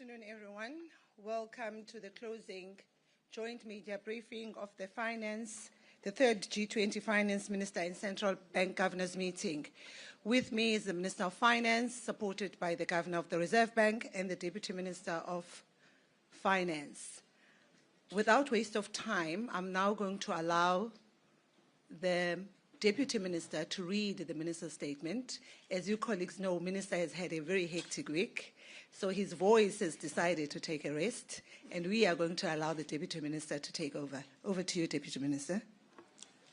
afternoon, everyone. Welcome to the closing joint media briefing of the third G20 Finance Minister and Central Bank Governors meeting. With me is the Minister of Finance, supported by the Governor of the Reserve Bank and the Deputy Minister of Finance. Without waste of time, I'm now going to allow the Deputy Minister to read the Minister's statement. As you colleagues know, Minister has had a very hectic week, so his voice has decided to take a rest, and we are going to allow the Deputy Minister to take over. Over to you, Deputy Minister.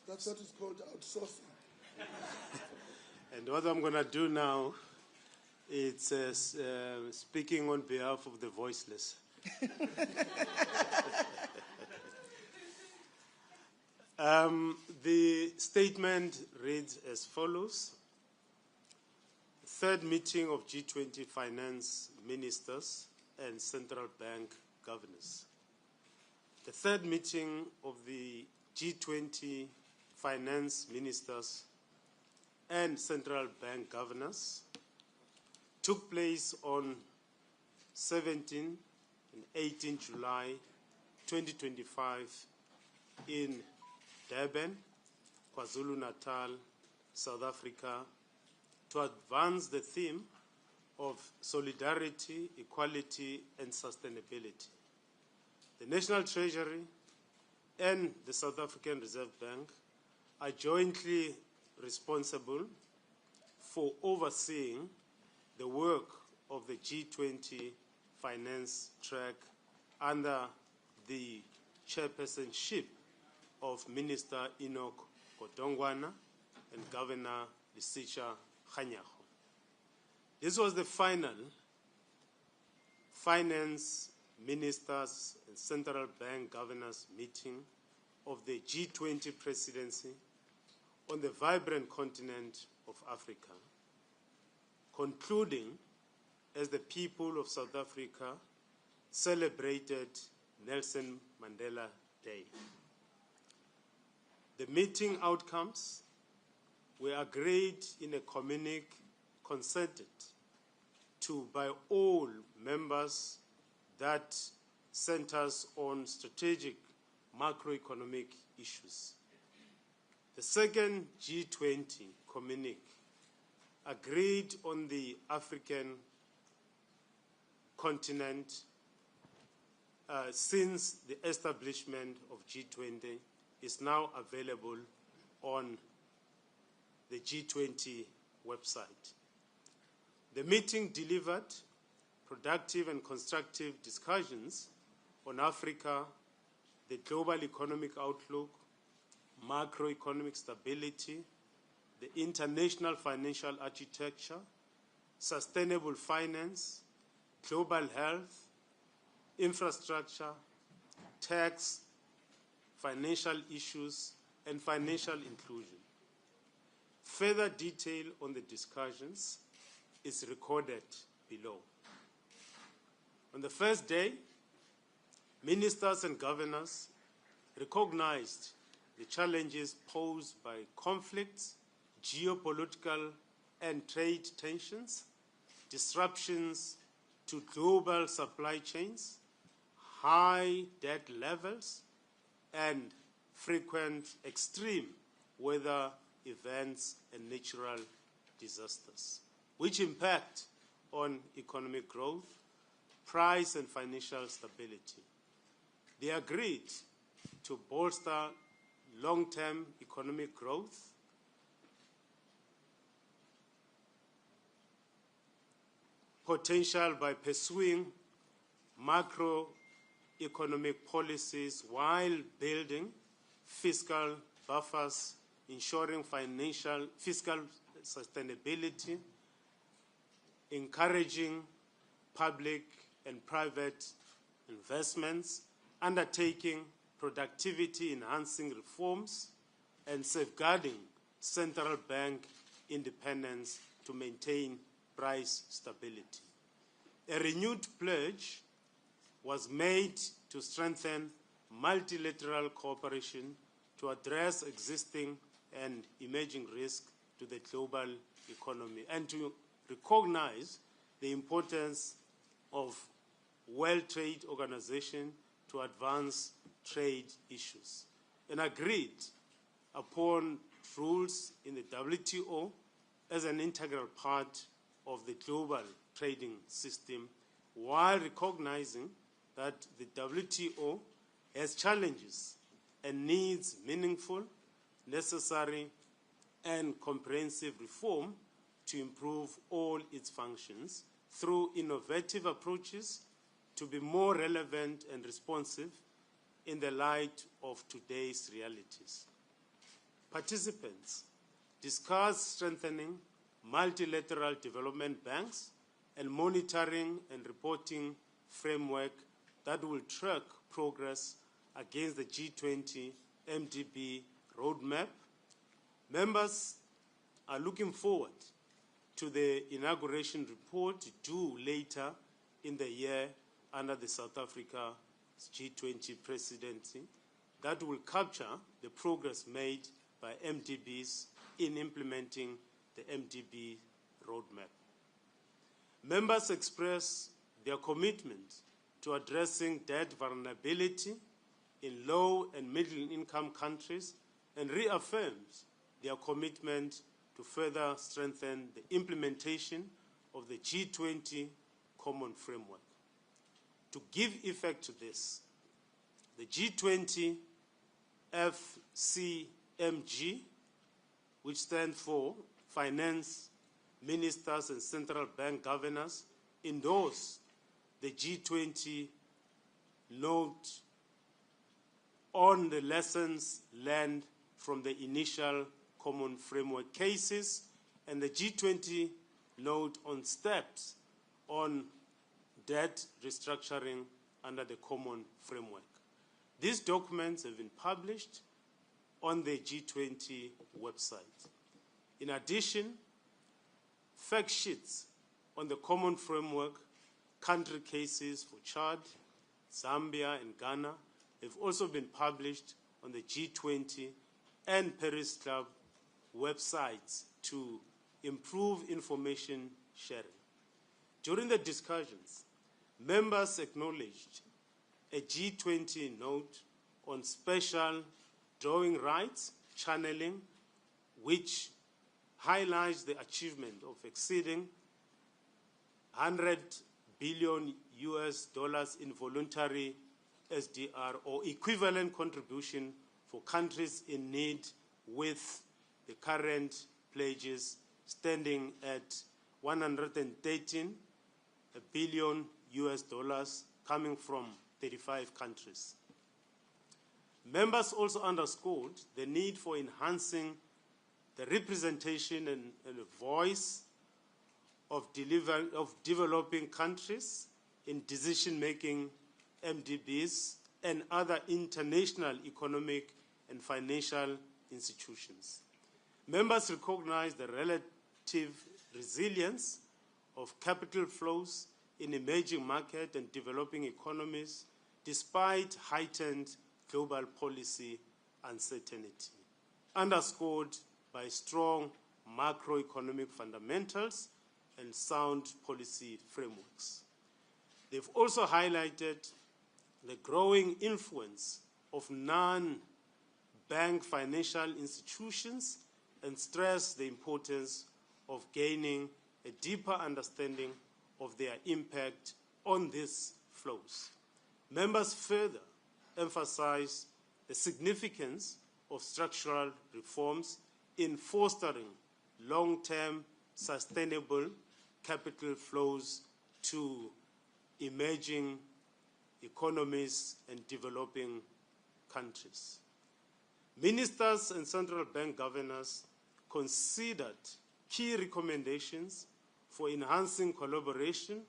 That's what is called outsourcing. And what I'm going to do now is speaking on behalf of the voiceless. The statement reads as follows. Third meeting of G20 finance ministers and central bank governors. The third meeting of the G20 finance ministers and central bank governors took place on 17 and 18 July 2025 in Durban, KwaZulu-Natal, South Africa, to advance the theme of solidarity, equality, and sustainability. The National Treasury and the South African Reserve Bank are jointly responsible for overseeing the work of the G20 finance track under the chairpersonship of Minister Enoch Godongwana and Governor Lisicha Kganyago. This was the final finance ministers and central bank governors meeting of the G20 presidency on the vibrant continent of Africa, concluding as the people of South Africa celebrated Nelson Mandela Day. The meeting outcomes were agreed in a communique consented to by all members that centers on strategic macroeconomic issues. The second G20 communique agreed on the African continent since the establishment of G20 is now available on the G20 website. The meeting delivered productive and constructive discussions on Africa, the global economic outlook, macroeconomic stability, the international financial architecture, sustainable finance, global health, infrastructure, tax, financial issues, and financial inclusion. Further detail on the discussions is recorded below. On the first day, ministers and governors recognized the challenges posed by conflicts, geopolitical and trade tensions, disruptions to global supply chains, high debt levels, and frequent extreme weather events and natural disasters, which impact on economic growth, price and financial stability. They agreed to bolster long-term economic growth, potential by pursuing macroeconomic policies while building fiscal buffers, ensuring fiscal sustainability, encouraging public and private investments, undertaking productivity-enhancing reforms, and safeguarding central bank independence to maintain price stability. A renewed pledge was made to strengthen multilateral cooperation to address existing and emerging risks to the global economy and to recognize the importance of World Trade Organization to advance trade issues, and agreed upon rules in the WTO as an integral part of the global trading system, while recognizing that the WTO has challenges and needs meaningful, necessary, and comprehensive reform to improve all its functions through innovative approaches to be more relevant and responsive in the light of today's realities. Participants discussed strengthening multilateral development banks and monitoring and reporting framework that will track progress against the G20 MDB roadmap. Members are looking forward to the inauguration report due later in the year under the South Africa G20 presidency that will capture the progress made by MDBs in implementing the MDB roadmap. Members express their commitment to addressing debt vulnerability in low and middle income countries and reaffirms their commitment to further strengthen the implementation of the G20 common framework. To give effect to this, the G20 FMCBG, which stands for Finance Ministers and Central Bank Governors, endorsed the G20 note on the lessons learned from the initial common framework cases and the G20 note on steps on debt restructuring under the common framework. These documents have been published on the G20 website. In addition, fact sheets on the common framework, country cases for Chad, Zambia, and Ghana have also been published on the G20 and Paris Club websites to improve information sharing. During the discussions, members acknowledged a G20 note on special drawing rights channeling, which highlights the achievement of exceeding 100 billion US dollars in voluntary SDR or equivalent contribution for countries in need, with the current pledges standing at 113 billion US dollars coming from 35 countries. Members also underscored the need for enhancing the representation and the voice of developing countries in decision-making MDBs and other international economic and financial institutions. Members recognize the relative resilience of capital flows in emerging market and developing economies despite heightened global policy uncertainty, underscored by strong macroeconomic fundamentals and sound policy frameworks. They've also highlighted the growing influence of non-bank financial institutions and stressed the importance of gaining a deeper understanding of their impact on these flows. Members further emphasize the significance of structural reforms in fostering long-term sustainable capital flows to emerging economies and developing countries. Ministers and central bank governors considered key recommendations for enhancing collaboration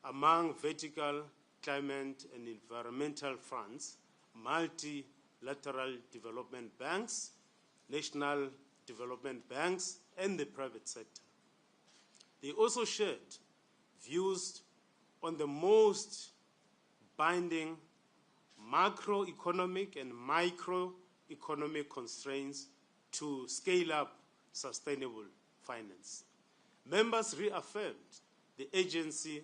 among vertical climate and environmental funds, multilateral development banks, national development banks, and the private sector. They also shared views on the most binding macroeconomic and microeconomic constraints to scale up sustainable finance. Members reaffirmed the urgency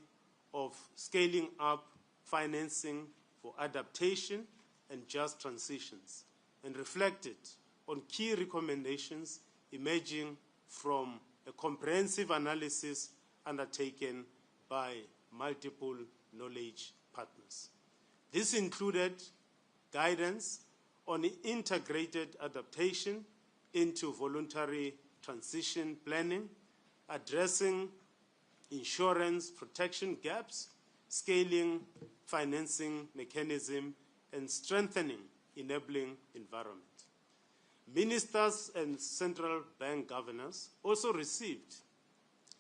of scaling up financing for adaptation and just transitions, and reflected on key recommendations emerging from a comprehensive analysis undertaken by multiple knowledge partners. This included guidance on integrated adaptation into voluntary transition planning, addressing insurance protection gaps, scaling financing mechanism, and strengthening enabling environment. Ministers and central bank governors also received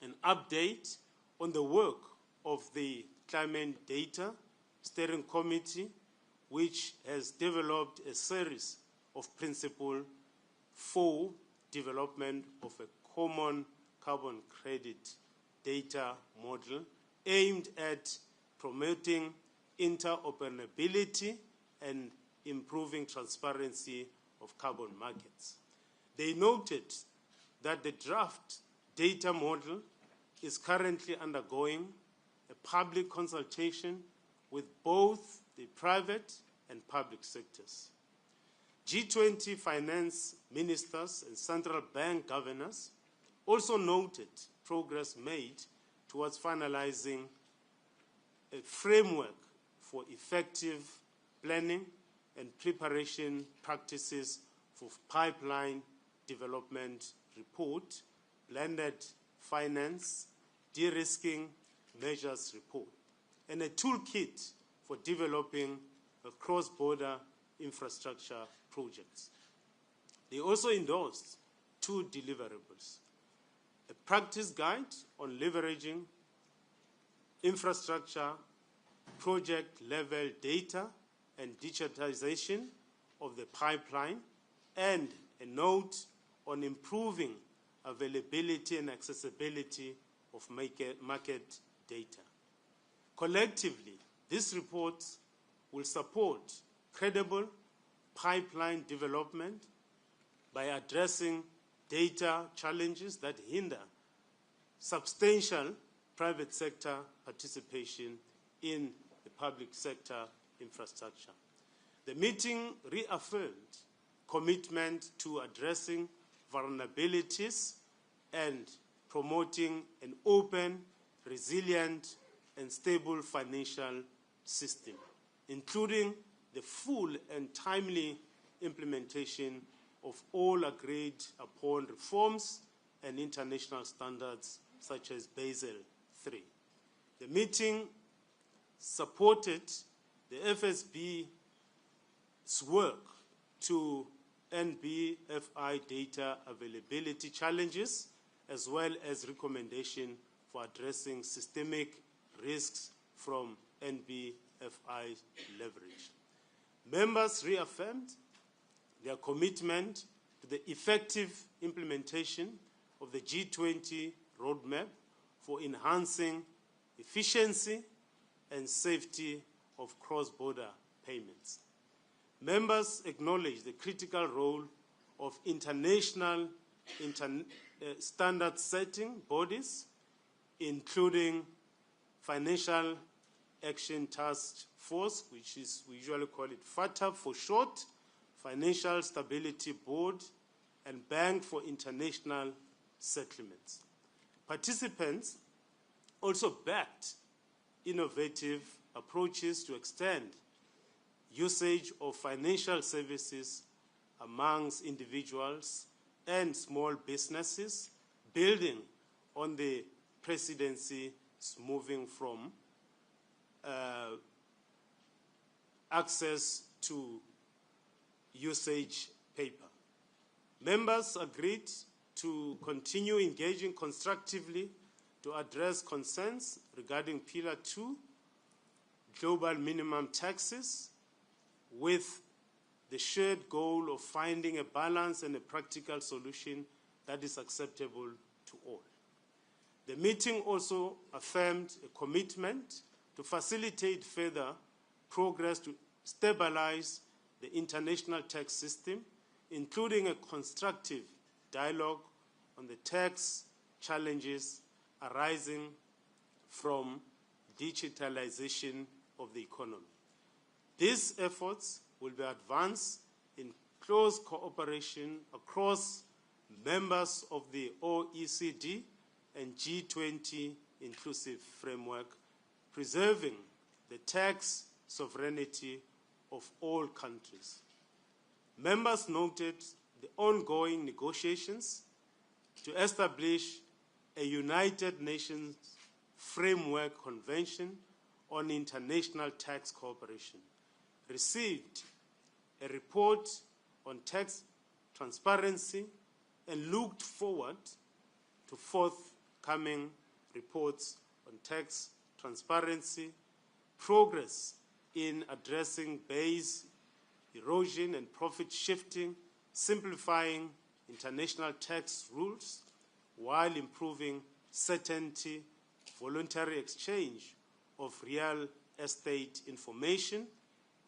an update on the work of the Climate Data Steering Committee, which has developed a series of principles for development of a common carbon credit data model aimed at promoting interoperability and improving transparency of carbon markets. They noted that the draft data model is currently undergoing a public consultation with both the private and public sectors. G20 finance ministers and central bank governors also noted progress made towards finalizing a framework for effective planning and preparation practices for pipeline development report, blended finance, de-risking measures report, and a toolkit for developing a cross-border infrastructure projects. They also endorsed two deliverables: a practice guide on leveraging infrastructure project-level data and digitization of the pipeline, and a note on improving availability and accessibility of market data. Collectively, these reports will support credible pipeline development by addressing data challenges that hinder substantial private sector participation in the public sector infrastructure. The meeting reaffirmed commitment to addressing vulnerabilities and promoting an open, resilient, and stable financial system, including the full and timely implementation of all agreed upon reforms and international standards such as Basel III. The meeting supported the FSB's work to NBFI data availability challenges, as well as recommendation for addressing systemic risks from NBFI leverage. Members reaffirmed their commitment to the effective implementation of the G20 roadmap for enhancing efficiency and safety of cross-border payments. Members acknowledge the critical role of international standard-setting bodies, including Financial Action Task Force, which is, we usually call it FATF for short, Financial Stability Board, and Bank for International Settlements. Participants also backed innovative approaches to extend usage of financial services amongst individuals and small businesses, building on the presidency's moving from access to usage paper. Members agreed to continue engaging constructively to address concerns regarding Pillar 2, global minimum taxes, with the shared goal of finding a balance and a practical solution that is acceptable to all. The meeting also affirmed a commitment to facilitate further progress to stabilize the international tax system, including a constructive dialogue on the tax challenges arising from digitalization of the economy. These efforts will be advanced in close cooperation across members of the OECD and G20 inclusive framework, preserving the tax sovereignty of all countries. Members noted the ongoing negotiations to establish a United Nations Framework Convention on International Tax Cooperation, received a report on tax transparency, and looked forward to forthcoming reports on tax transparency, progress in addressing base erosion and profit shifting, simplifying international tax rules, while improving certainty, voluntary exchange of real estate information,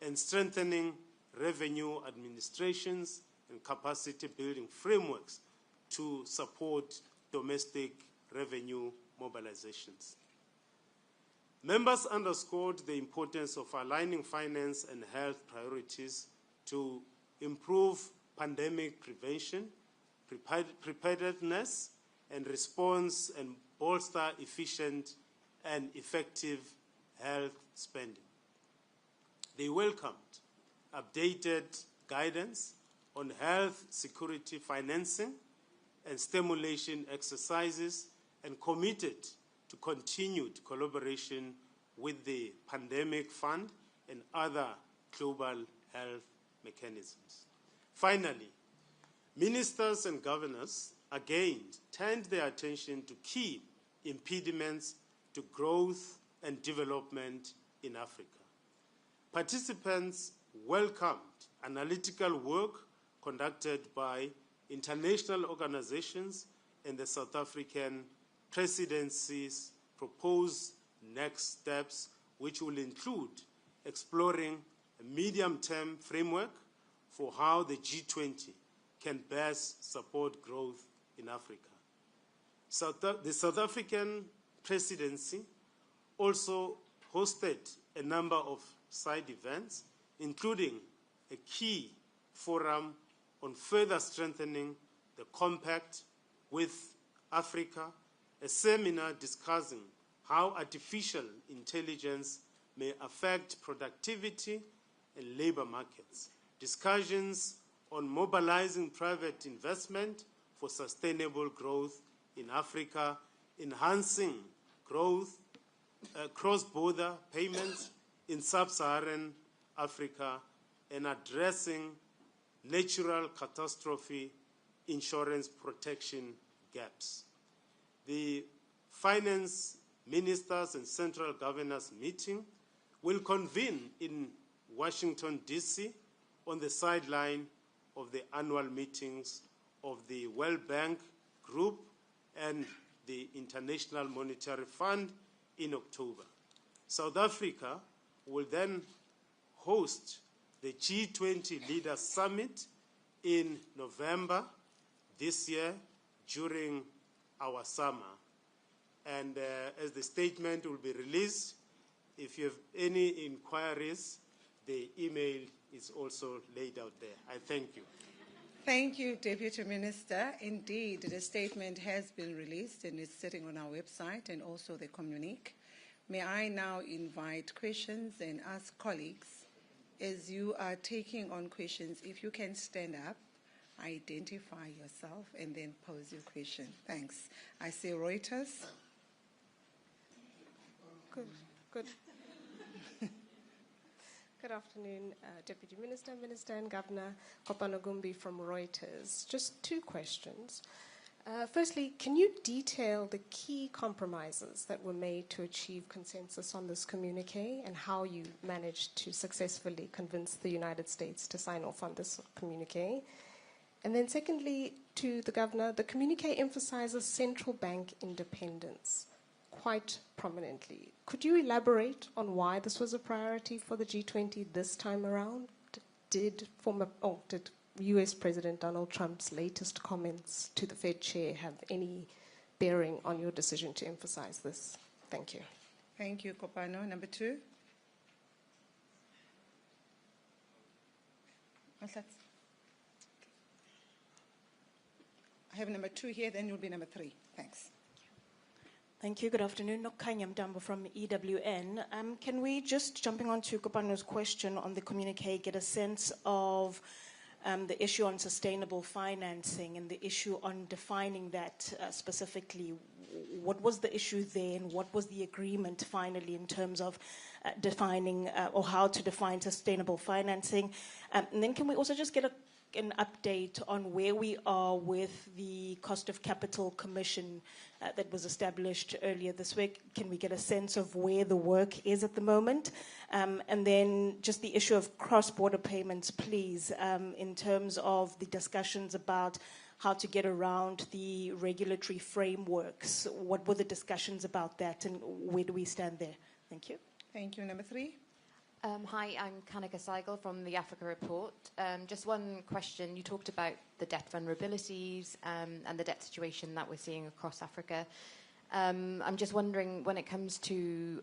and strengthening revenue administrations and capacity building frameworks to support domestic revenue mobilizations. Members underscored the importance of aligning finance and health priorities to improve pandemic prevention, preparedness, and response, and bolster efficient and effective health spending. They welcomed updated guidance on health security financing and stimulation exercises, and committed to continued collaboration with the Pandemic Fund and other global health mechanisms. Finally, ministers and governors again turned their attention to key impediments to growth and development in Africa. Participants welcomed analytical work conducted by international organizations and the South African presidency's proposed next steps, which will include exploring a medium-term framework for how the G20 can best support growth in Africa. The South African presidency also hosted a number of side events, including a key forum on further strengthening the compact with Africa, a seminar discussing how artificial intelligence may affect productivity and labor markets, discussions on mobilizing private investment for sustainable growth in Africa, enhancing growth, cross-border payments in sub-Saharan Africa, and addressing natural catastrophe insurance protection gaps. The finance ministers and central governors meeting will convene in Washington, D.C. on the sideline of the annual meetings of the World Bank Group and the International Monetary Fund in October. South Africa will then host the G20 Leaders Summit in November this year during our summer. And as the statement will be released, if you have any inquiries, the email is also laid out there. I thank you. Thank you, Deputy Minister. Indeed, the statement has been released and is sitting on our website and also the communique. May I now invite questions and ask colleagues, as you are taking on questions, if you can stand up, identify yourself, and then pose your question. Thanks. I see Reuters. Good. Good afternoon, Deputy Minister, Minister and Governor. Kopanogumbi from Reuters. Just two questions. Firstly, can you detail the key compromises that were made to achieve consensus on this communique and how you managed to successfully convince the United States to sign off on this communique? And then secondly, to the Governor, the communique emphasizes central bank independence quite prominently. Could you elaborate on why this was a priority for the G20 this time around? Did US President Donald Trump's latest comments to the Fed chair have any bearing on your decision to emphasize this? Thank you. Thank you, Kopano. Number two. Mahlatsi. I have number 2 here, then you'll be number 3. Thanks. Thank you. Good afternoon. Nokanya Mdambo from EWN. Can we, just jumping on to Kopano's question on the communique, get a sense of the issue on sustainable financing and the issue on defining that specifically? What was the issue there, and what was the agreement finally in terms of defining or how to define sustainable financing? And then can we also just get an update on where we are with the Cost of Capital Commission that was established earlier this week? Can we get a sense of where the work is at the moment? And then just the issue of cross-border payments, please, in terms of the discussions about how to get around the regulatory frameworks. What were the discussions about that, and where do we stand there? Thank you. Thank you. Number 3. Hi, I'm Kanika Seigel from the Africa Report. Just one question. You talked about the debt vulnerabilities and the debt situation that we're seeing across Africa. I'm just wondering, when it comes to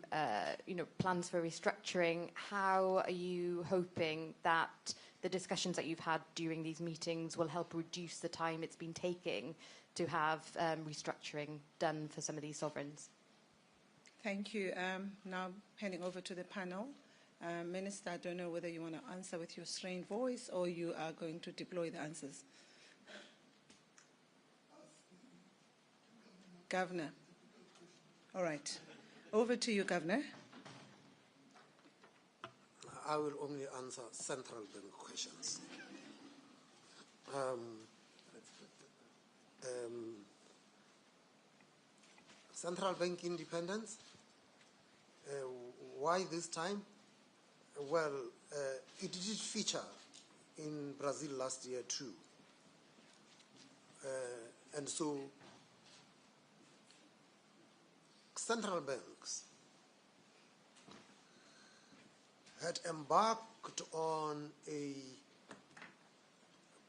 plans for restructuring, how are you hoping that the discussions that you've had during these meetings will help reduce the time it's been taking to have restructuring done for some of these sovereigns? Thank you. Now handing over to the panel. Minister, I don't know whether you want to answer with your strained voice or you are going to deploy the answers. Governor. All right. Over to you, Governor. I will only answer central bank questions. Central bank independence. Why this time? Well, it did feature in Brazil last year too. And so central banks had embarked on a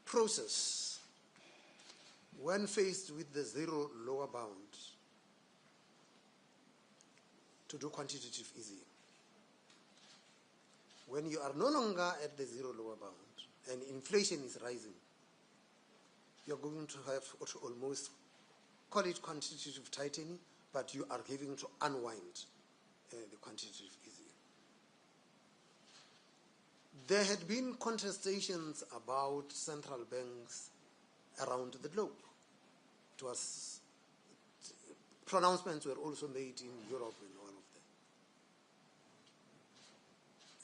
process when faced with the zero lower bound to do quantitative easing. When you are no longer at the zero lower bound and inflation is rising, you're going to have to almost call it quantitative tightening, but you are having to unwind the quantitative easing. There had been contestations about central banks around the globe. It was, pronouncements were also made in Europe and all of that.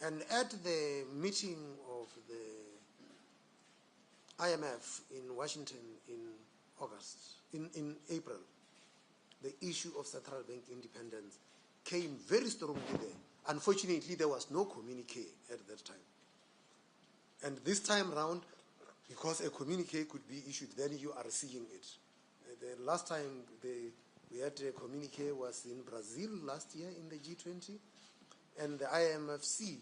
And at the meeting of the IMF in Washington in April, the issue of central bank independence came very strongly there. Unfortunately, there was no communique at that time. And this time round, because a communique could be issued, then you are seeing it. The last time we had a communique was in Brazil last year in the G20, and the IMFC,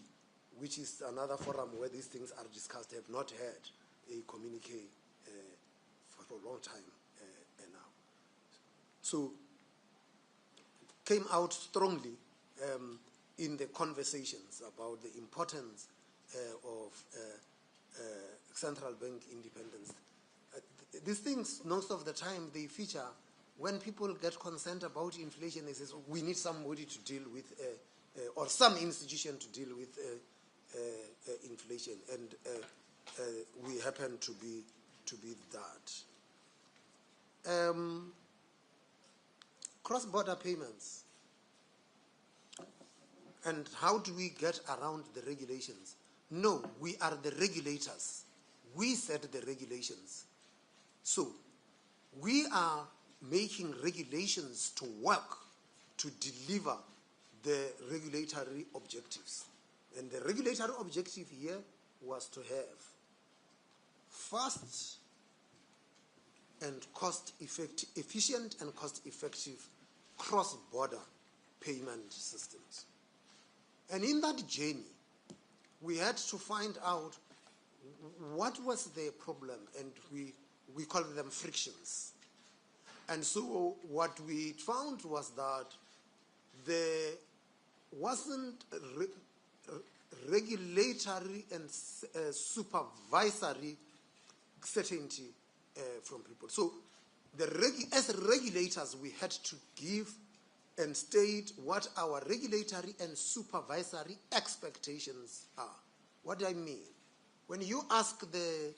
which is another forum where these things are discussed, have not had a communique for a long time now. So, came out strongly in the conversations about the importance of central bank independence. These things, most of the time, they feature when people get concerned about inflation. They say, we need somebody to deal with, or some institution to deal with inflation, and we happen to be that. Cross-border payments. And how do we get around the regulations? No, we are the regulators. We set the regulations. So, we are making regulations to work to deliver the regulatory objectives. And the regulatory objective here was to have fast and efficient and cost-effective cross-border payment systems. And in that journey, we had to find out what was the problem, and we call them frictions. And so what we found was that there wasn't regulatory and supervisory certainty from people. So as regulators, we had to give and state what our regulatory and supervisory expectations are. What do I mean? When you ask the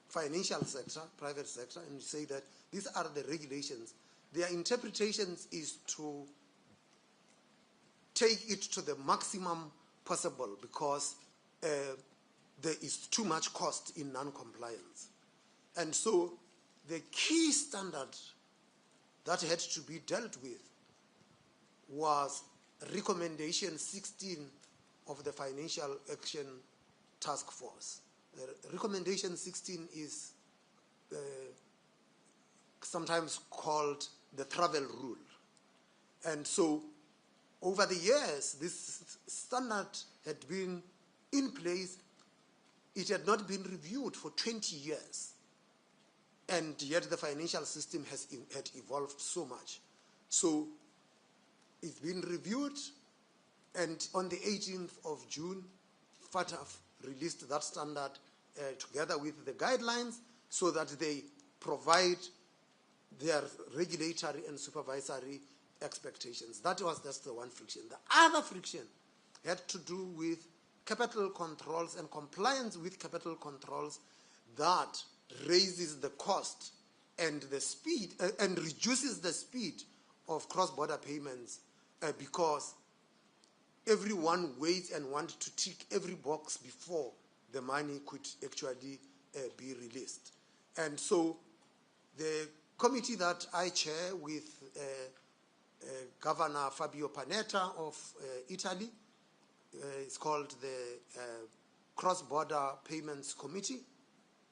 financial sector, private sector, and you say that these are the regulations, their interpretations is to take it to the maximum possible because there is too much cost in non-compliance. And so the key standard that had to be dealt with was recommendation 16 of the Financial Action Task Force. Recommendation 16 is sometimes called the travel rule. And so over the years, this standard had been in place. It had not been reviewed for 20 years. And yet the financial system had evolved so much. So it's been reviewed, and on the 18th of June, FATF released that standard together with the guidelines so that they provide their regulatory and supervisory expectations. That was just the one friction. The other friction had to do with capital controls and compliance with capital controls that raises the cost and the speed and reduces the speed of cross-border payments because everyone waits and wants to tick every box before the money could actually be released. And so the committee that I chair with Governor Fabio Panetta of Italy, it's called the Cross-Border Payments Committee,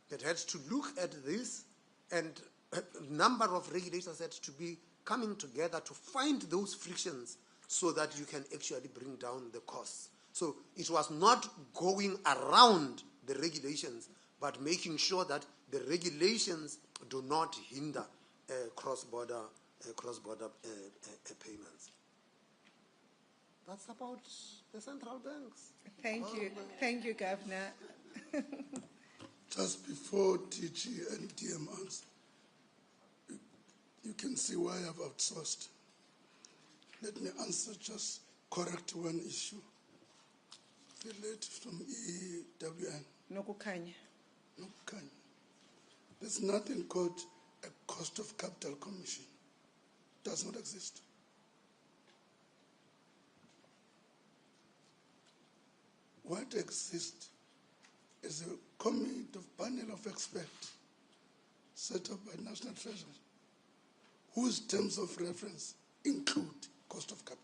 that had to look at this, and a number of regulators had to be coming together to find those frictions so that you can actually bring down the costs. So it was not going around the regulations, but making sure that the regulations do not hinder cross-border payments. That's about the central banks. Thank you, Governor. Just before DG and DM answer, you can see why I've outsourced. Let me answer, just correct one issue related from EWN. Nokukanya. Nokukanya. There's nothing called a cost of capital commission. Does not exist. What exists is a committee of panel of experts set up by National Treasury, whose terms of reference include cost of capital.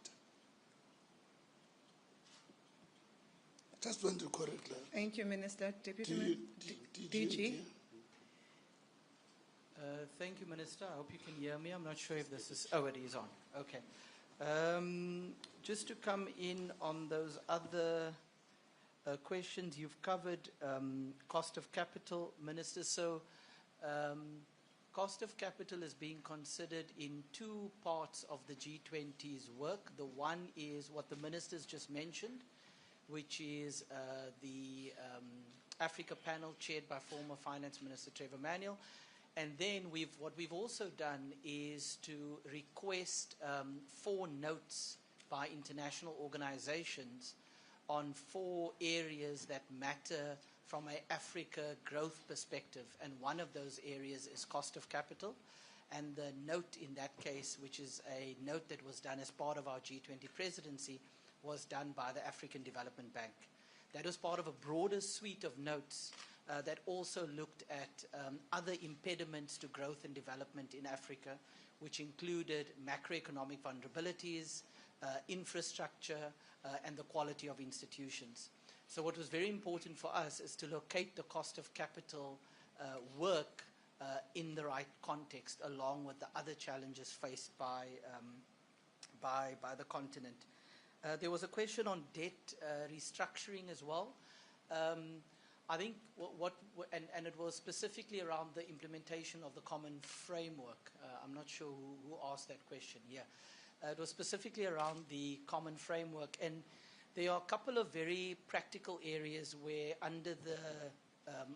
Just want to correct that. Thank you, Minister. Deputy DG. Thank you, Minister. I hope you can hear me. I'm not sure if this is... Oh, it is on. Okay. Just to come in on those other questions you've covered, cost of capital, Minister. So cost of capital is being considered in two parts of the G20's work. The one is what the ministers just mentioned, which is the Africa panel chaired by former Finance Minister Trevor Manuel. And then what we've also done is to request 4 notes by international organizations on 4 areas that matter from an Africa growth perspective. And one of those areas is cost of capital. And the note in that case, which is a note that was done as part of our G20 presidency, was done by the African Development Bank. That was part of a broader suite of notes that also looked at other impediments to growth and development in Africa, which included macroeconomic vulnerabilities, infrastructure, and the quality of institutions. So what was very important for us is to locate the cost of capital work in the right context, along with the other challenges faced by the continent. There was a question on debt restructuring as well. I think and it was specifically around the implementation of the common framework. I'm not sure who asked that question. Yeah, it was specifically around the common framework, and There are a couple of very practical areas where under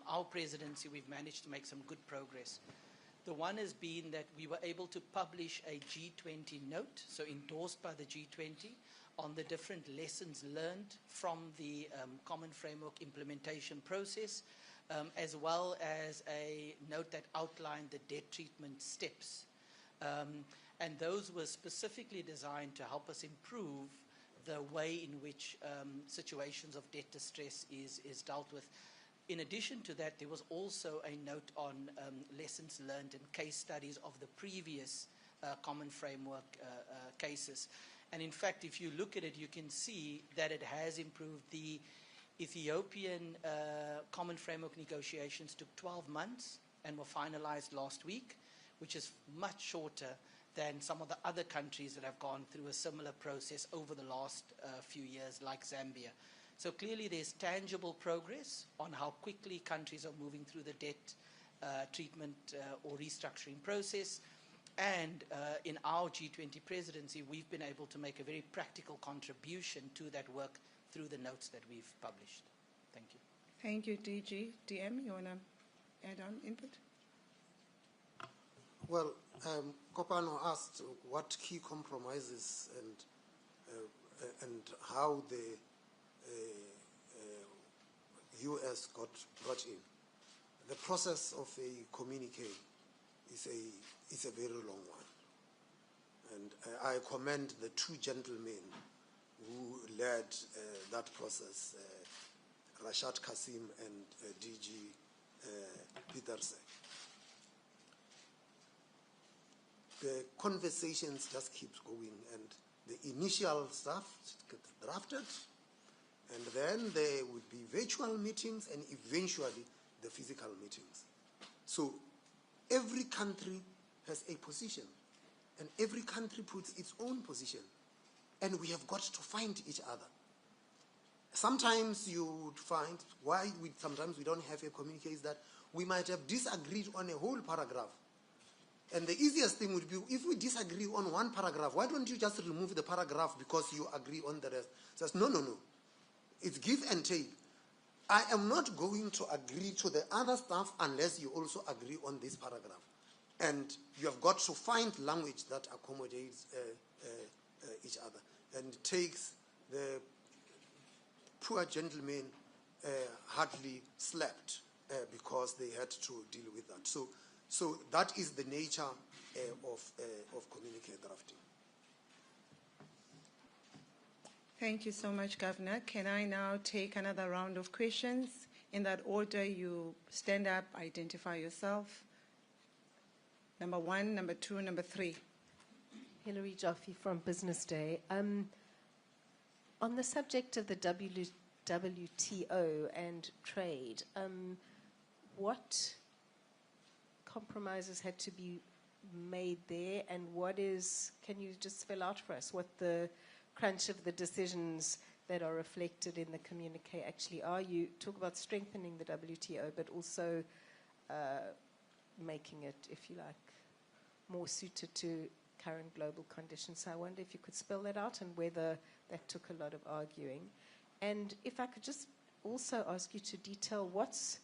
our presidency we've managed to make some good progress. The one has been that we were able to publish a G20 note, so endorsed by the G20, on the different lessons learned from the Common Framework implementation process, as well as a note that outlined the debt treatment steps. And those were specifically designed to help us improve the way in which situations of debt distress is dealt with. In addition to that, there was also a note on lessons learned and case studies of the previous Common Framework cases. And in fact, if you look at it, you can see that it has improved. The Ethiopian Common Framework negotiations took 12 months and were finalized last week, which is much shorter than some of the other countries that have gone through a similar process over the last few years, like Zambia. So clearly there's tangible progress on how quickly countries are moving through the debt treatment or restructuring process. And in our G20 presidency, we've been able to make a very practical contribution to that work through the notes that we've published. Thank you. Thank you, DG. DM, you want to add on input? Well, Kopano asked what key compromises and how the US got brought in. The process of a communique is a very long one. And I commend the two gentlemen who led that process, Rashad Kasim and DG Petersen. The conversations just keeps going, and the initial stuff gets drafted, and then there would be virtual meetings and eventually the physical meetings. So every country has a position, and every country puts its own position, and we have got to find each other. Sometimes you would find why sometimes we don't have a communique is that we might have disagreed on a whole paragraph. And the easiest thing would be, if we disagree on one paragraph, why don't you just remove the paragraph because you agree on the rest? Says, no. It's give and take. I am not going to agree to the other stuff unless you also agree on this paragraph. And you have got to find language that accommodates each other. And it takes the poor gentlemen hardly slept because they had to deal with that. So that is the nature of communique drafting. Thank you so much, Governor. Can I now take another round of questions? In that order, you stand up, identify yourself. Number 1, number 2, number 3. Hilary Jaffe from Business Day. On the subject of the WTO and trade, what compromises had to be made there, and can you just spell out for us what the crunch of the decisions that are reflected in the communique actually are? You talk about strengthening the WTO, but also making it, if you like, more suited to current global conditions. So I wonder if you could spell that out and whether that took a lot of arguing. And if I could just also ask you to detail what's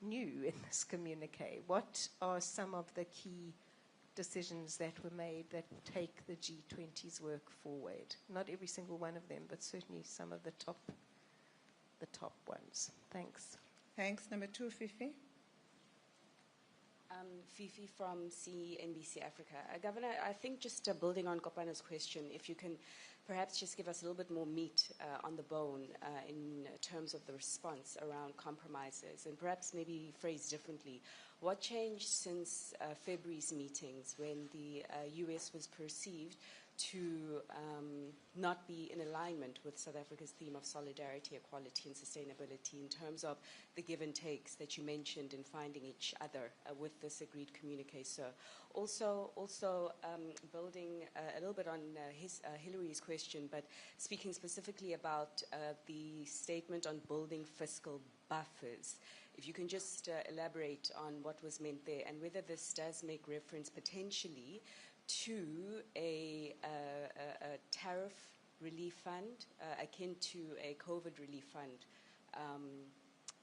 new in this communique. What are some of the key decisions that were made that take the G20's work forward? Not every single one of them, but certainly some of the top ones. Thanks. Thanks. Number 2, Fifi. Fifi from CNBC Africa. Governor, I think just building on Kopano's question, if you can perhaps just give us a little bit more meat on the bone in terms of the response around compromises, and perhaps maybe phrased differently. What changed since February's meetings when the US was perceived to not be in alignment with South Africa's theme of solidarity, equality, and sustainability in terms of the give and takes that you mentioned in finding each other with this agreed communique, sir? Also building a little bit on Hillary's question, but speaking specifically about the statement on building fiscal buffers. If you can just elaborate on what was meant there and whether this does make reference potentially to a tariff relief fund, akin to a COVID relief fund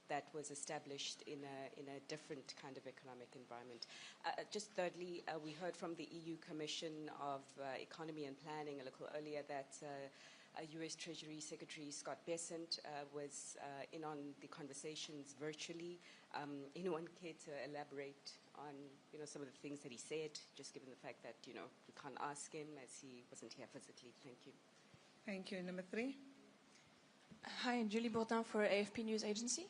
that was established in a different kind of economic environment. Just thirdly, we heard from the EU Commission of Economy and Planning a little earlier that US Treasury Secretary Scott Bessent was in on the conversations virtually. Anyone care to elaborate on some of the things that he said, just given the fact that we can't ask him as he wasn't here physically? Thank you. Thank you. Number 3. Hi, Julie Bourdin for AFP News Agency.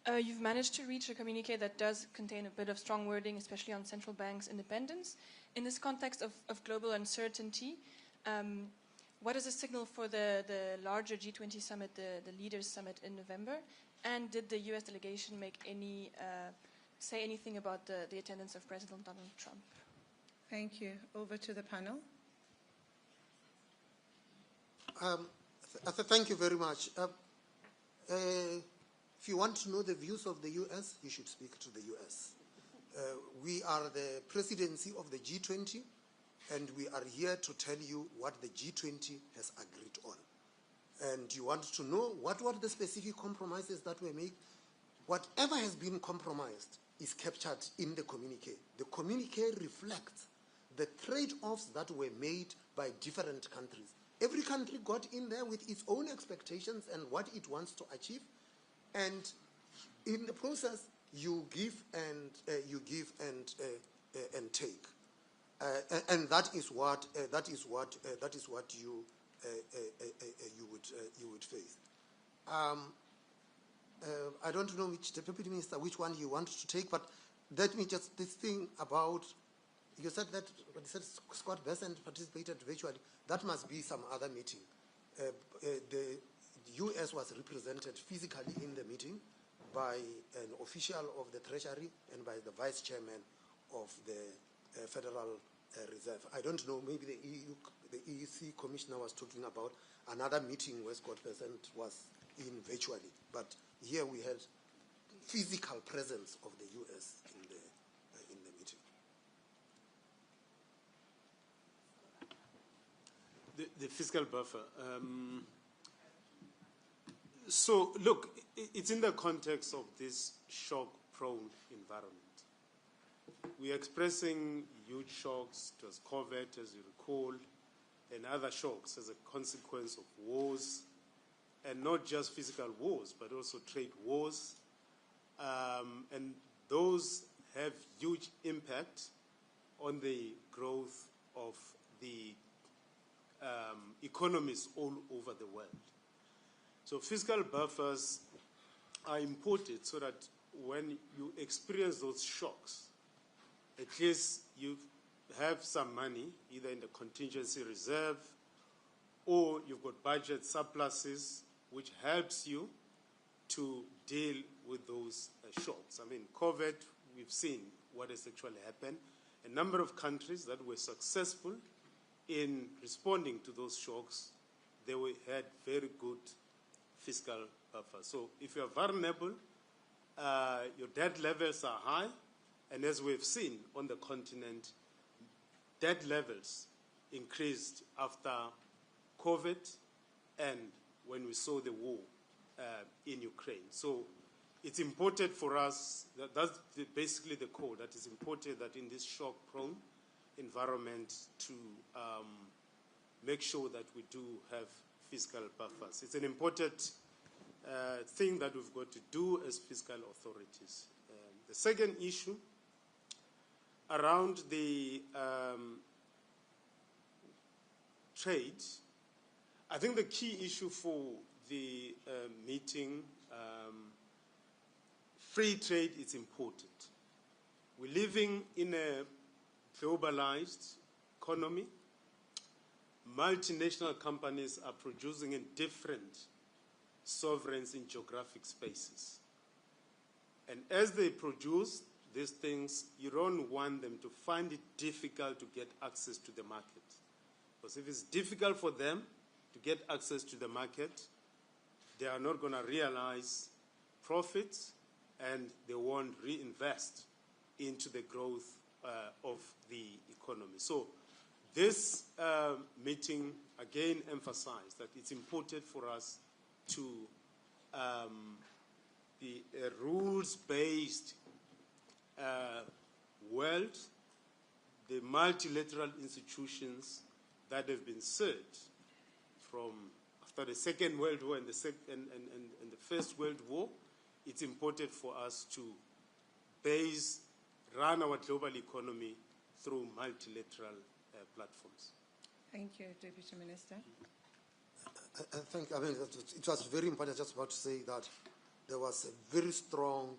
You've managed to reach a communique that does contain a bit of strong wording, especially on central banks' independence. In this context of global uncertainty, what is a signal for the larger G20 summit, the Leaders Summit in November? And did the US delegation make say anything about the attendance of President Donald Trump? Thank you. Over to the panel. Thank you very much. If you want to know the views of the US, you should speak to the US. We are the presidency of the G20, and we are here to tell you what the G20 has agreed on. And you want to know what were the specific compromises that were made? Whatever has been compromised is captured in the communique. The communique reflects the trade-offs that were made by different countries. Every country got in there with its own expectations and what it wants to achieve. And in the process, you give and take, and that is what you would face. I don't know which deputy minister, which one you want to take, but let me just this thing about. You said that when you said Scott Bessent participated virtually. That must be some other meeting. The US was represented physically in the meeting by an official of the Treasury and by the Vice Chairman of the Federal Reserve. I don't know, maybe the EEC Commissioner was talking about another meeting where Scott Bessent was in virtually. But here we had physical presence of the US in the meeting. The fiscal buffer. So, look, it's in the context of this shock-prone environment. We are expressing huge shocks. It was COVID, as you recall, and other shocks as a consequence of wars, and not just physical wars, but also trade wars. And those have huge impact on the growth of the economies all over the world. So fiscal buffers are important so that when you experience those shocks, at least you have some money, either in the contingency reserve or you've got budget surpluses, which helps you to deal with those shocks. I mean, COVID, we've seen what has actually happened. A number of countries that were successful in responding to those shocks, they had very good fiscal buffer. So if you are vulnerable, your debt levels are high, and as we've seen on the continent, debt levels increased after COVID and when we saw the war in Ukraine. So it's important for us, that's basically the core, that is important that in this shock-prone environment to make sure that we do have fiscal buffers. It's an important thing that we've got to do as fiscal authorities. The second issue around the trade, I think the key issue for the meeting, free trade is important. We're living in a globalized economy. Multinational companies are producing in different sovereigns in geographic spaces. And as they produce these things, you don't want them to find it difficult to get access to the market. Because if it's difficult for them to get access to the market, they are not going to realize profits and they won't reinvest into the growth of the economy. So This meeting again emphasized that it's important for us to be a rules-based world. The multilateral institutions that have been set from after the Second World War and the First World War, it's important for us to run our global economy through multilateral platforms. Thank you, Deputy Minister. I mean, it was very important, just about to say that there was a very strong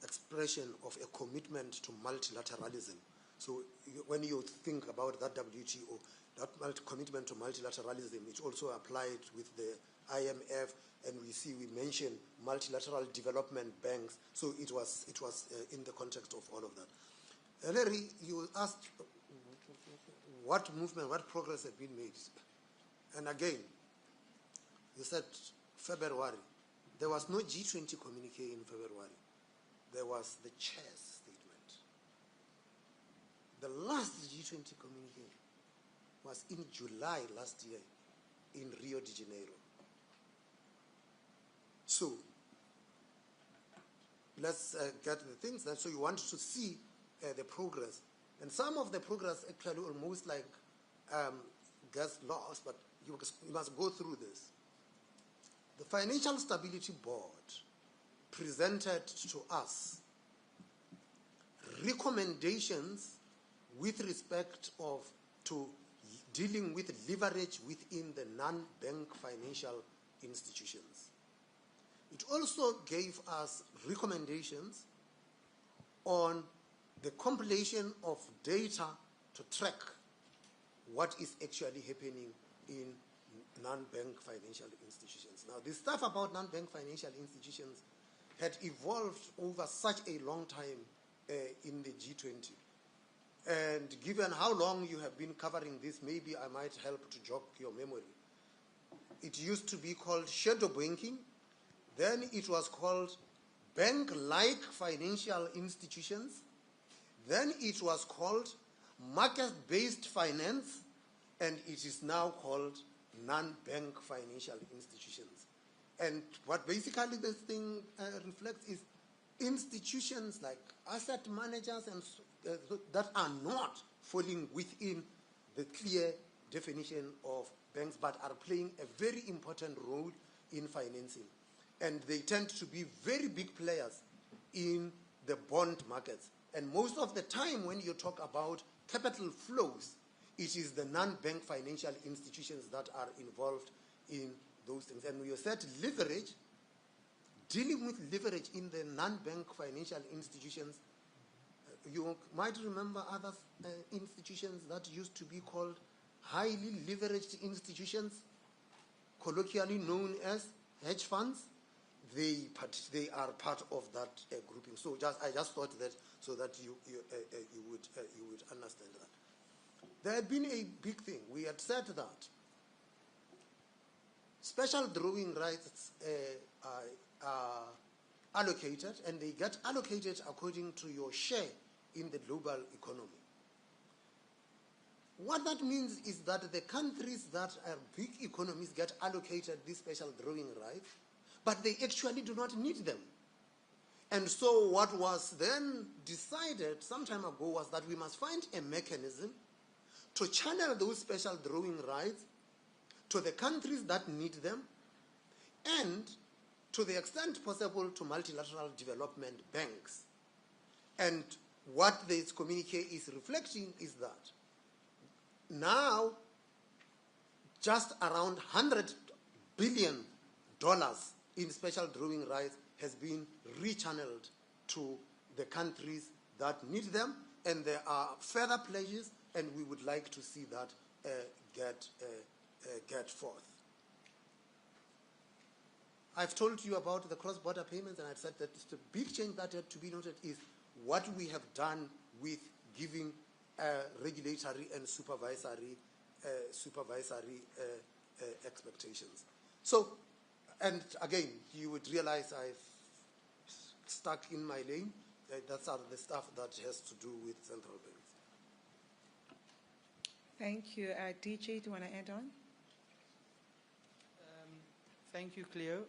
expression of a commitment to multilateralism. So when you think about that WTO, that commitment to multilateralism, it also applied with the IMF, and we mentioned multilateral development banks. So it was in the context of all of that. Larry, you asked what movement, what progress had been made. And again, you said February. There was no G20 communique in February. There was the chair's statement. The last G20 communique was in July last year in Rio de Janeiro. So let's get the things that, so you want to see the progress. And some of the progress actually almost like gets lost, but you must go through this. The Financial Stability Board presented to us recommendations with respect to dealing with leverage within the non-bank financial institutions. It also gave us recommendations on the compilation of data to track what is actually happening in non-bank financial institutions. Now, the stuff about non-bank financial institutions had evolved over such a long time in the G20. And given how long you have been covering this, maybe I might help to jog your memory. It used to be called shadow banking. Then it was called bank-like financial institutions. Then it was called market-based finance, and it is now called non-bank financial institutions. And what basically this thing reflects is institutions like asset managers and that are not falling within the clear definition of banks, but are playing a very important role in financing. And they tend to be very big players in the bond markets. And most of the time when you talk about capital flows, it is the non-bank financial institutions that are involved in those things. And you said leverage, dealing with leverage in the non-bank financial institutions, you might remember other institutions that used to be called highly leveraged institutions, colloquially known as hedge funds. They are part of that grouping. So I just thought that so that you would understand that. There had been a big thing. We had said that special drawing rights are allocated, and they get allocated according to your share in the global economy. What that means is that the countries that are big economies get allocated these special drawing rights, but they actually do not need them. And so what was then decided some time ago was that we must find a mechanism to channel those special drawing rights to the countries that need them, and to the extent possible to multilateral development banks. And what this communique is reflecting is that now just around $100 billion in special drawing rights has been rechanneled to the countries that need them, and there are further pledges, and we would like to see that get forth. I've told you about the cross-border payments, and I've said that the big change that had to be noted is what we have done with giving regulatory and supervisory expectations. So, and again, you would realize I've stuck in my lane. That's the stuff that has to do with central banks. Thank you. DG, do you want to add on? Thank you, Cleo.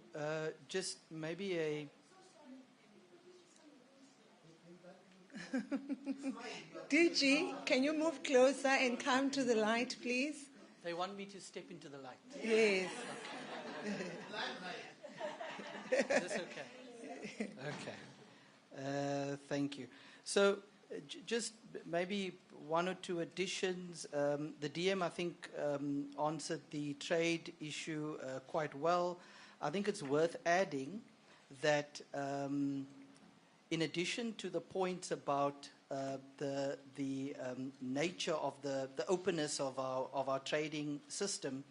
Just maybe a... DG, can you move closer and come to the light, please? They want me to step into the light. Yes. Is this okay? Okay. Thank you. So, just maybe one or two additions. The DM, I think, answered the trade issue quite well. I think it's worth adding that in addition to the points about the nature of the openness of our trading system,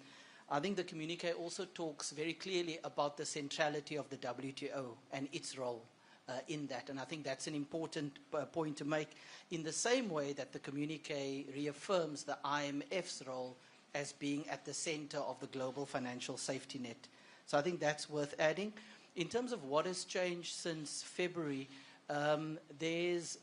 I think the communique also talks very clearly about the centrality of the WTO and its role in that. And I think that's an important point to make, in the same way that the communique reaffirms the IMF's role as being at the center of the global financial safety net. So I think that's worth adding. In terms of what has changed since February, there's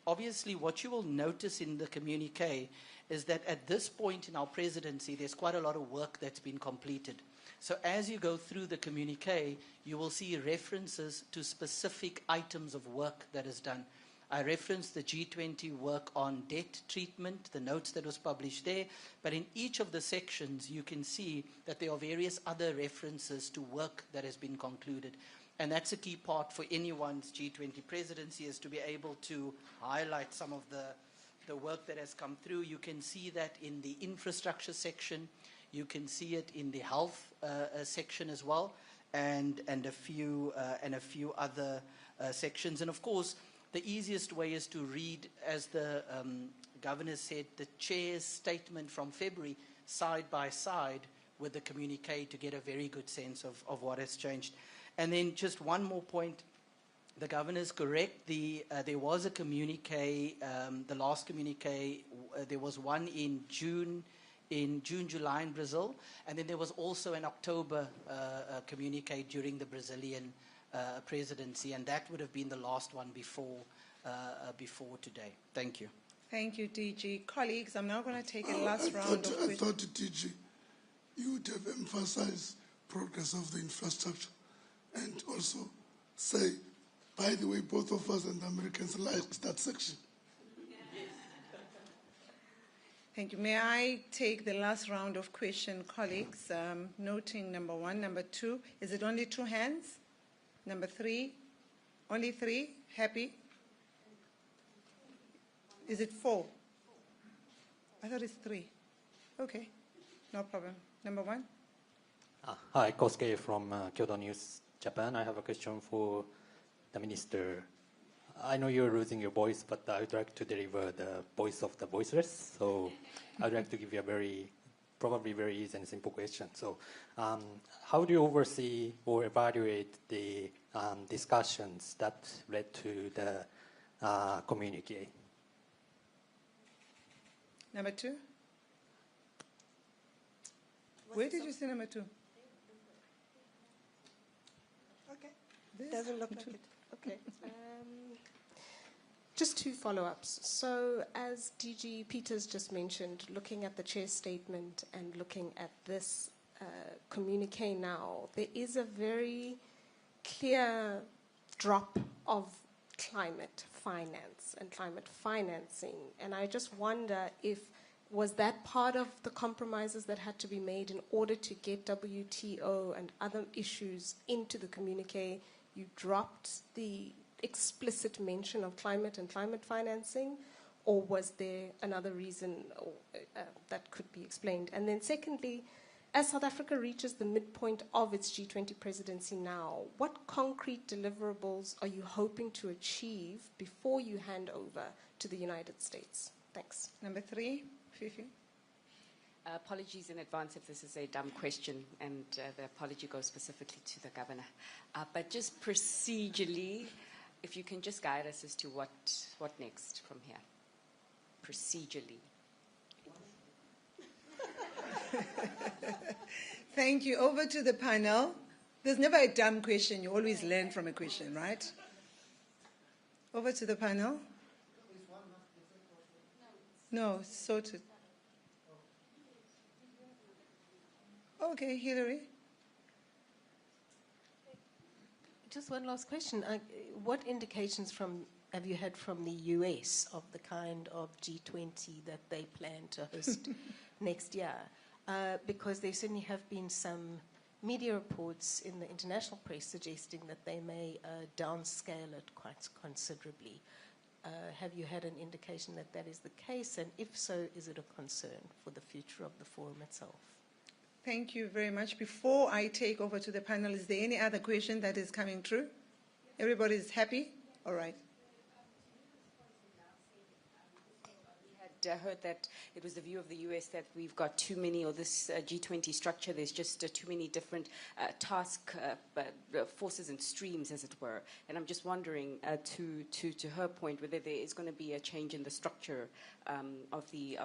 obviously what you will notice in the communique is that at this point in our presidency, there's quite a lot of work that's been completed. So as you go through the communique, you will see references to specific items of work that is done. I referenced the G20 work on debt treatment, the notes that was published there, but in each of the sections you can see that there are various other references to work that has been concluded. And that's a key part for anyone's G20 presidency, is to be able to highlight some of the work that has come through. You can see that in the infrastructure section. You can see it in the health section as well, and a few other sections. And of course, the easiest way is to read, as the governor said, the chair's statement from February side by side with the communique to get a very good sense of what has changed. And then just one more point. The governor is correct. There was a communique, the last communique, there was one in June, July in Brazil, and then there was also an October communique during the Brazilian presidency, and that would have been the last one before today. Thank you. Thank you, DG. Colleagues, I'm now going to take a last round of questions. I thought, DG, you would have emphasized progress of the infrastructure and also say, by the way, both of us and the Americans liked that section. Thank you. May I take the last round of question, colleagues, noting number one. Number two, is it only two hands? Number three, only three? Happy? Is it four? I thought it's three. Okay, no problem. Number one. Hi, Kosuke from Kyodo News, Japan. I have a question for the minister. I know you're losing your voice, but I would like to deliver the voice of the voiceless. So I'd like to give you a probably very easy and simple question. So how do you oversee or evaluate the discussions that led to the communique? Number two? Where did you say number two? Okay. This? Doesn't look like it. Okay. Just two follow-ups. So as DG Peters just mentioned, looking at the chair's statement and looking at this communique now, there is a very clear drop of climate finance and climate financing. And I just wonder was that part of the compromises that had to be made in order to get WTO and other issues into the communique? You dropped the explicit mention of climate and climate financing, or was there another reason that could be explained? And then secondly, as South Africa reaches the midpoint of its G20 presidency now, what concrete deliverables are you hoping to achieve before you hand over to the United States? Thanks. Number three, Fifi. Apologies in advance if this is a dumb question, and the apology goes specifically to the governor. But just procedurally, if you can just guide us as to what next from here, procedurally. Thank you. Over to the panel. There's never a dumb question. You always learn from a question, right? Over to the panel. No, sorted. Okay, Hillary. Just one last question. What indications have you had from the US of the kind of G20 that they plan to host next year? Because there certainly have been some media reports in the international press suggesting that they may downscale it quite considerably. Have you had an indication that that is the case? And if so, is it a concern for the future of the forum itself? Thank you very much. Before I take over to the panel, is there any other question that is coming through? Everybody is happy? All right. We had heard that it was the view of the US that we've got too many, or this G20 structure, there's just too many different task forces and streams, as it were. And I'm just wondering, to her point, whether there is going to be a change in the structure of the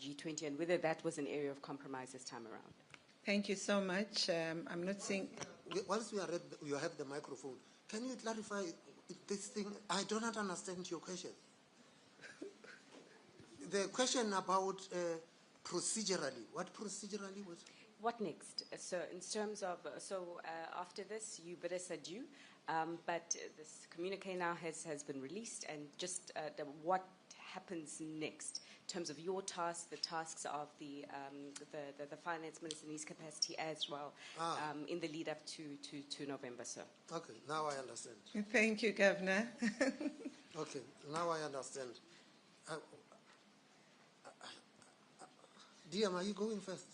G20, and whether that was an area of compromise this time around. Thank you so much. I'm not seeing... Whilst you have the microphone, can you clarify this thing? I do not understand your question. The question about procedurally, what procedurally was? What next? So in terms of, after this, you bid us adieu, but this communique now has been released, and just what happens next in terms of your tasks, the tasks of the finance minister in his capacity as well, in the lead up to November, sir. Okay, now I understand. Thank you, Governor. Okay, now I understand. DM, are you going first?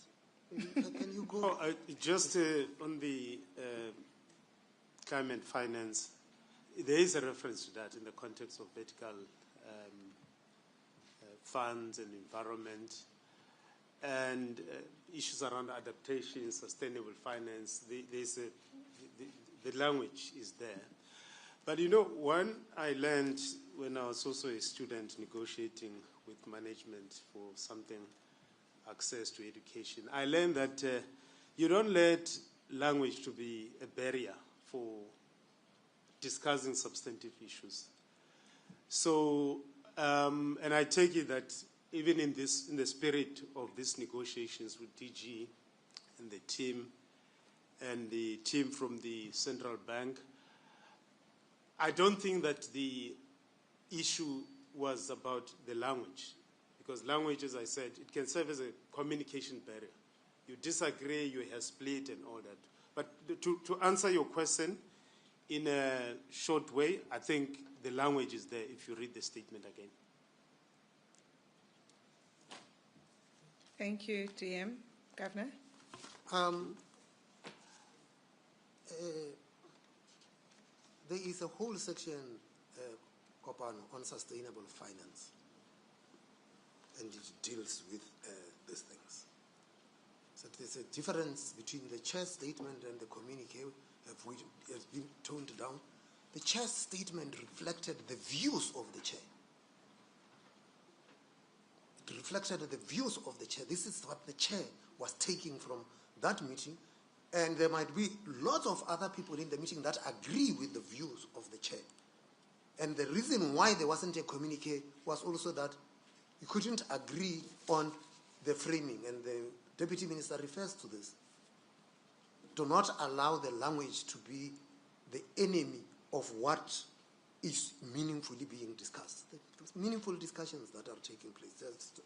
Can you go? Just on the climate finance, there is a reference to that in the context of vertical funds and environment, and issues around adaptation, sustainable finance. The language is there. But one I learned when I was also a student negotiating with management for something, access to education, I learned that you don't let language to be a barrier for discussing substantive issues. So, and I take it that even in the spirit of these negotiations with DG and the team from the central bank, I don't think that the issue was about the language, because language, as I said, it can serve as a communication barrier. You disagree, you have split and all that. But to answer your question in a short way, I think the language is there if you read the statement again. Thank you, DM. Governor? There is a whole section, Kopano, on sustainable finance, and it deals with these things. So there's a difference between the chair statement and the communique, which has been toned down. The chair statement reflected the views of the chair. It reflected the views of the chair. This is what the chair was taking from that meeting. And there might be lots of other people in the meeting that agree with the views of the chair. And the reason why there wasn't a communique was also that you couldn't agree on the framing. And the Deputy Minister refers to this. Do not allow the language to be the enemy of what is meaningfully being discussed. There's meaningful discussions that are taking place. Just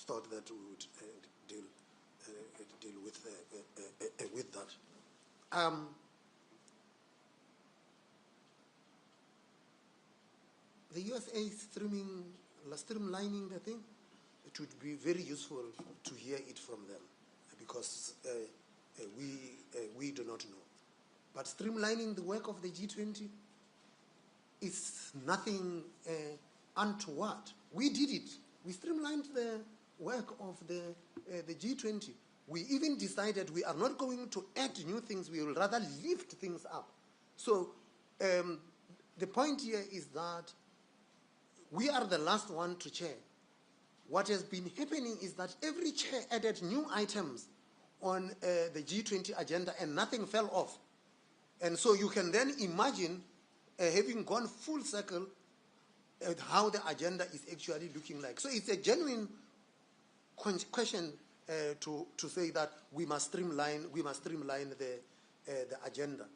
thought that we would deal with that. The USA is streamlining the thing. It would be very useful to hear it from them, because we do not know. But streamlining the work of the G20 is nothing untoward. We did it. We streamlined the work of the G20. We even decided we are not going to add new things. We will rather lift things up. So the point here is that we are the last one to chair. What has been happening is that every chair added new items on the G20 agenda, and nothing fell off. And so you can then imagine, having gone full circle, how the agenda is actually looking like. So it's a genuine question to say that we must streamline the agenda.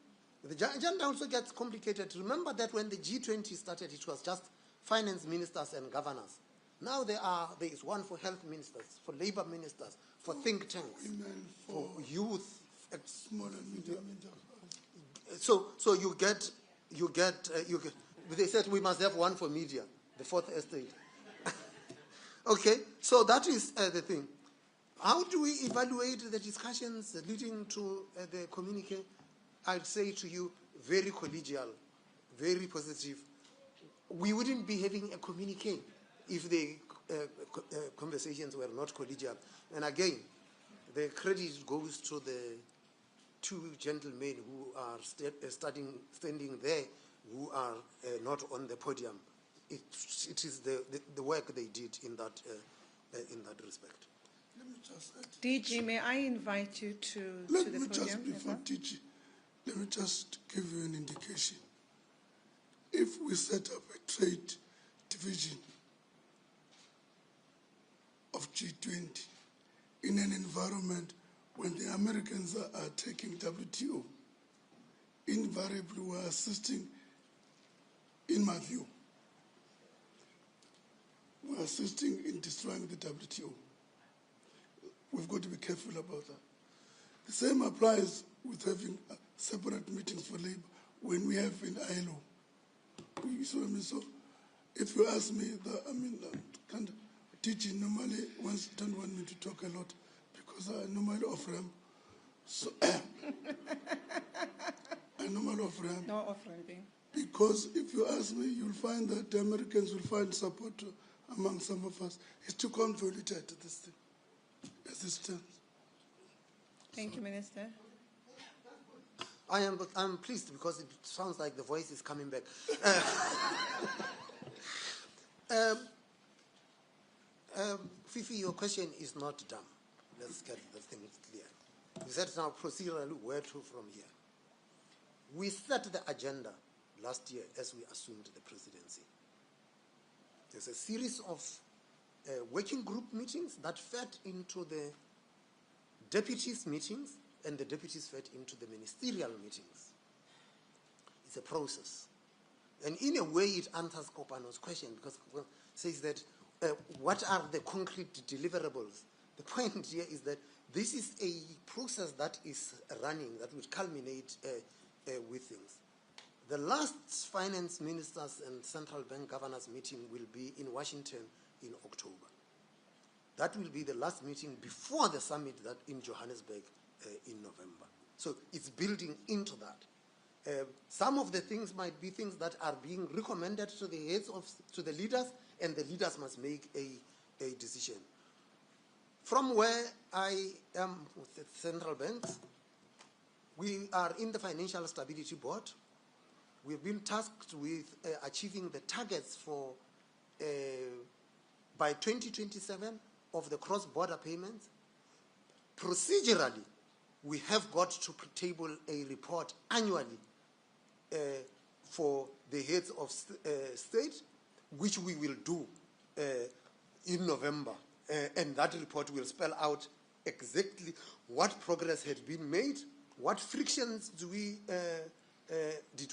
The agenda also gets complicated. Remember that when the G20 started, it was just finance ministers and governors. Now there is one for health ministers, for labor ministers, for think tanks, women, for youth, small and medium enterprises. So you get. They said we must have one for media, the fourth estate. Okay, so that is the thing. How do we evaluate the discussions leading to the communique? I'd say to you, very collegial, very positive. We wouldn't be having a communique if the conversations were not collegial. And again, the credit goes to the two gentlemen who are standing there, who are not on the podium. It is the work they did in that respect. Let me just add. DG, may I invite you to the podium? Let me just, before DG, let me just give you an indication. If we set up a trade division of G20 in an environment when the Americans are taking WTO, invariably we're assisting, in my view, we're assisting in destroying the WTO. We've got to be careful about that. The same applies with having separate meetings for labor when we have in ILO. So if you ask me, teaching normally don't want me to talk a lot because I normally off-ramp. So I normally off-ramp. No off-ramping. Because if you ask me, you'll find that the Americans will find support among some of us. It's too convoluted, this thing, as it stands. Thank you, Minister. I'm pleased because it sounds like the voice is coming back. Fifi, your question is not dumb. Let's get the thing clear. You said now procedurally where to from here. We set the agenda last year as we assumed the presidency. There's a series of working group meetings that fed into the deputies' meetings, and the deputies fed into the ministerial meetings. It's a process. And in a way, it answers Kopano's question, because it says that what are the concrete deliverables? The point here is that this is a process that is running, that will culminate with things. The last finance ministers and central bank governors meeting will be in Washington in October. That will be the last meeting before the summit that in Johannesburg in November. So it's building into that. Some of the things might be things that are being recommended to the heads to the leaders, and the leaders must make a decision. From where I am with the central banks, we are in the Financial Stability Board. We've been tasked with achieving the targets for by 2027 of the cross-border payments. Procedurally, we have got to table a report annually for the heads of state, which we will do in November. And that report will spell out exactly what progress had been made, what frictions did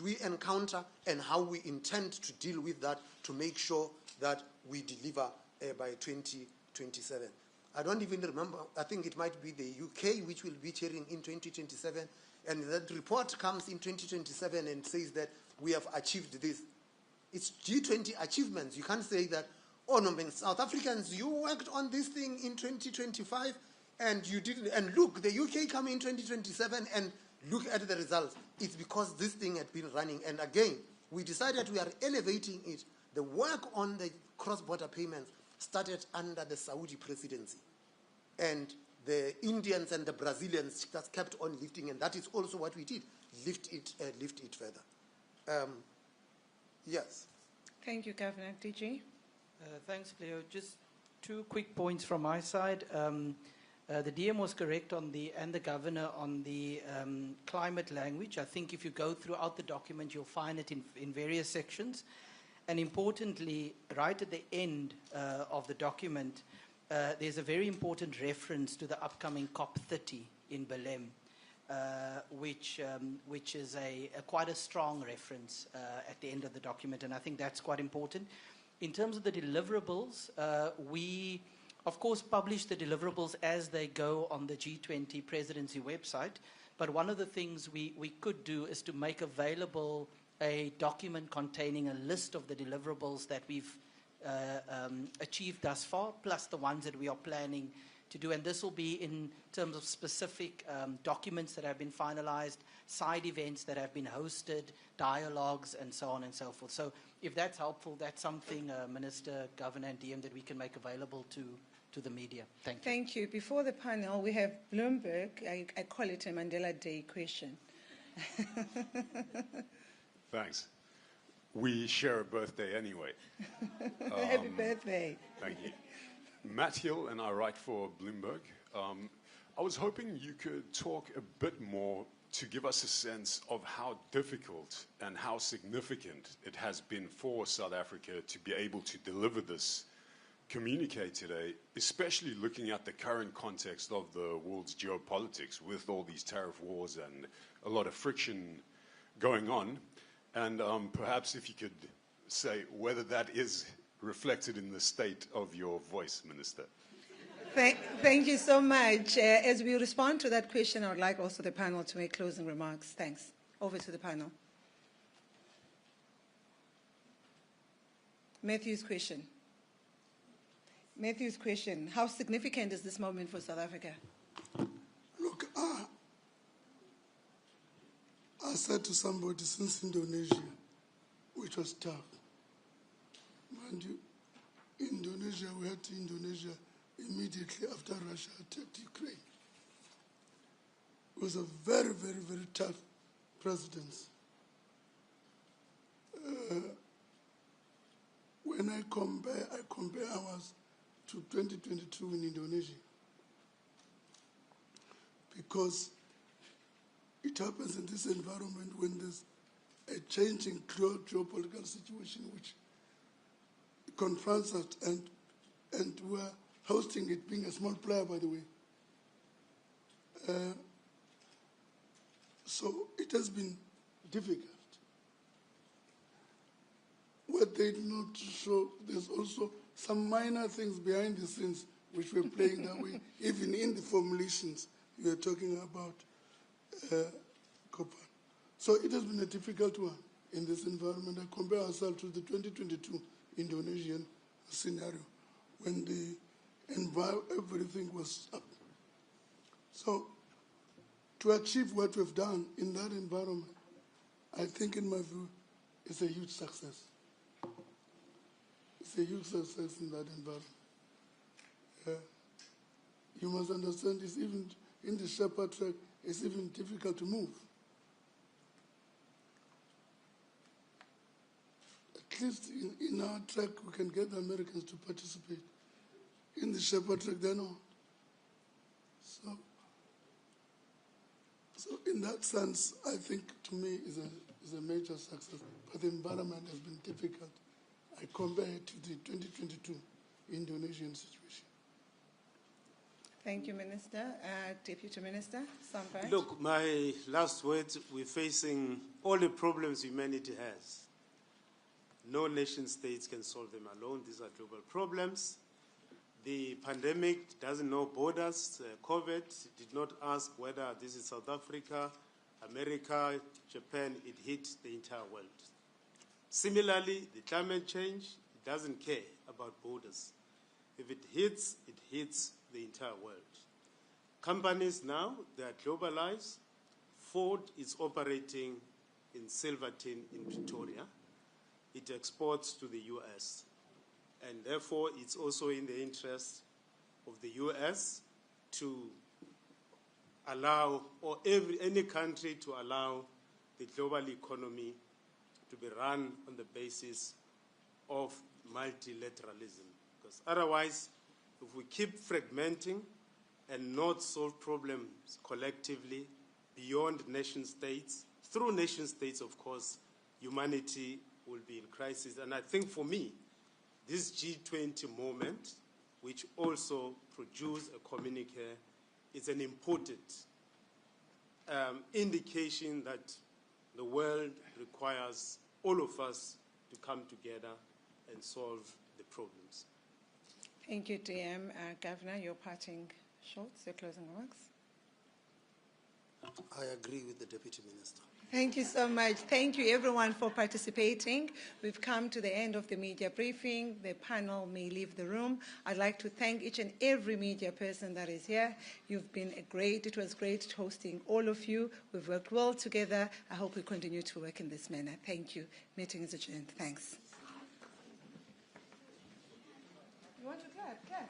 we encounter, and how we intend to deal with that to make sure that we deliver by 2027. I don't even remember, I think it might be the UK which will be chairing in 2027, and that report comes in 2027 and says that we have achieved this. It's G20 achievements. You can't say that, oh no, South Africans, you worked on this thing in 2025 and you didn't, and look, the UK come in 2027 and look at the results. It's because this thing had been running, and again, we decided we are elevating it. The work on the cross-border payments started under the Saudi presidency, and the Indians and the Brazilians just kept on lifting, and that is also what we did, lift it further. Yes. Thank you, Governor. DG? Thanks, Cleo. Just two quick points from my side. The DM was correct on and the Governor on the climate language. I think if you go throughout the document, you'll find it in various sections. And importantly, right at the end of the document, there's a very important reference to the upcoming COP30 in Belém, which is quite a strong reference at the end of the document, and I think that's quite important. In terms of the deliverables, we, of course, publish the deliverables as they go on the G20 presidency website, but one of the things we could do is to make available a document containing a list of the deliverables that we've achieved thus far, plus the ones that we are planning to do. And this will be in terms of specific documents that have been finalized, side events that have been hosted, dialogues, and so on and so forth. So if that's helpful, that's something, Minister, Governor, and DM, that we can make available to the media. Thank you. Thank you. Before the panel, we have Bloomberg. I call it a Mandela Day question. Thanks. We share a birthday anyway. Happy birthday. Thank you. Matt Hill, and I write for Bloomberg. I was hoping you could talk a bit more to give us a sense of how difficult and how significant it has been for South Africa to be able to deliver this communique today, especially looking at the current context of the world's geopolitics with all these tariff wars and a lot of friction going on. And perhaps if you could say whether that is reflected in the state of your voice, Minister. Thank you so much. As we respond to that question, I would like also the panel to make closing remarks. Thanks. Over to the panel. Matthew's question. Matthew's question, how significant is this moment for South Africa? Look, I said to somebody since Indonesia, which was tough. Mind you, Indonesia, we had Indonesia immediately after Russia attacked Ukraine. It was a very, very, very tough presidency. When I compare ours to 2022 in Indonesia, because it happens in this environment when there's a changing geopolitical situation which confronts us, and we're hosting it, being a small player, by the way. So it has been difficult. What they did not show, there's also some minor things behind the scenes which were playing that way, even in the formulations you are talking about, Kopan. So it has been a difficult one in this environment. I compare ourselves to the 2022 Indonesian scenario when everything was up. So to achieve what we've done in that environment, I think, in my view, it's a huge success. It's a huge success in that environment. You must understand, it's even in the Shepherd track, it's even difficult to move. At least in our track, we can get the Americans to participate. In the Shepherd track, they're not. So in that sense, I think, to me, is a major success. But the environment has been difficult. I compare it to the 2022 Indonesian situation. Thank you, Minister. Deputy Minister, Sampai. Look, my last words, we're facing all the problems humanity has. No nation states can solve them alone. These are global problems. The pandemic doesn't know borders. COVID did not ask whether this is South Africa, America, Japan. It hit the entire world. Similarly, the climate change doesn't care about borders. If it hits the entire world. Companies now, they are globalized. Ford is operating in Silverton in Pretoria. It exports to the US. And therefore, it's also in the interest of the US to allow, or any country to allow the global economy to be run on the basis of multilateralism. Because otherwise, if we keep fragmenting and not solve problems collectively beyond nation states, through nation states, of course, humanity will be in crisis. And I think for me, this G20 moment which also produced a communique, is an important indication that the world requires all of us to come together and solve the problems. Thank you, DM. Governor, your parting shots, your closing remarks. I agree with the Deputy Minister. Thank you so much. Thank you, everyone, for participating. We've come to the end of the media briefing. The panel may leave the room. I'd like to thank each and every media person that is here. You've been it was great hosting all of you. We've worked well together. I hope we continue to work in this manner. Thank you. Meeting is adjourned. Thanks. You want to clap? Clap.